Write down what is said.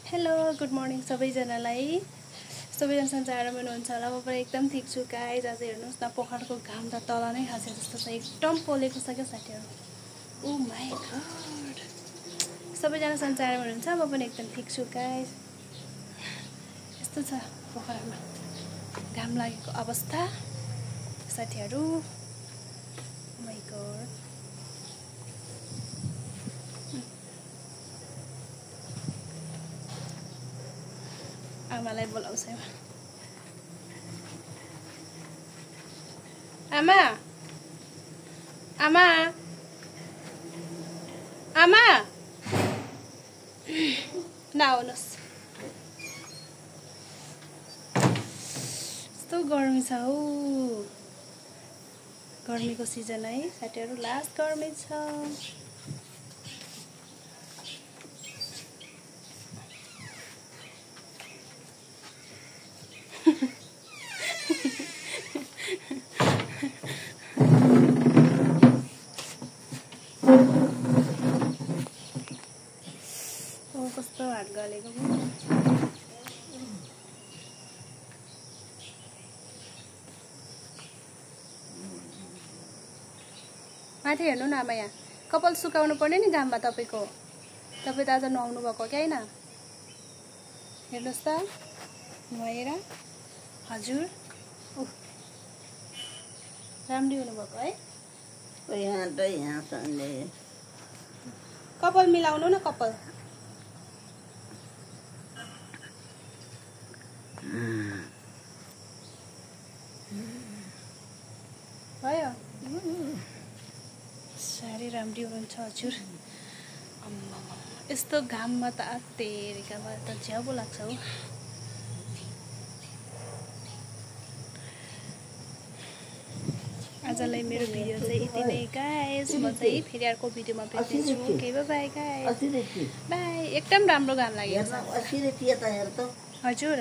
Hello good morning सबैजनालाई। सबैजना सन्चै हुनुहुन्छ होला। म पनि एकदम ठिक छु गाइज। आज हेर्नुहोस् न, पोखरको घाम त तल नै खसे जस्तो छ, एकदम पोलेको छ क्या साथीहरू। ओ माई गॉड, सबैजना सन्चै हुनुहुन्छ। म पनि एकदम ठिक छु गाइज। यस्तो छ पोखरमा घाम लागेको अवस्था साथीहरू। ओ माई गॉड, आमालाई बोलाउँछ। आमा आमा आमा नआउनुहोस्, यस्तो गर्मी छ हौ। गर्मीको सिजन है साथीहरू, लास्ट गर्मी छ। कस्तो हात गलेको माथि हेर्नु न आमा, यहाँ कपाल सुकाउनु पर्ने नि घाममा। तपाईँ त आज नुहाउनु भएको क्या होइन? हेर्नुहोस् त, नुहाएर हजुर राम्री हुनुभएको है। कपाल मिलाउनु न, कपाल भयो। साह्रै राम्री हुनुहुन्छ हजुर। यस्तो घाममा त आत्तेरिकामा त झ्याउ लाग्छ हौ। आजलाई मेरो भिडियो चाहिँ यति नै गाइस। म चाहिँ फेरि अर्को भिडियोमा भेट्नेछु। Okay bye guys, bye. एकदम राम्रो घाम लागेको छ हजुर।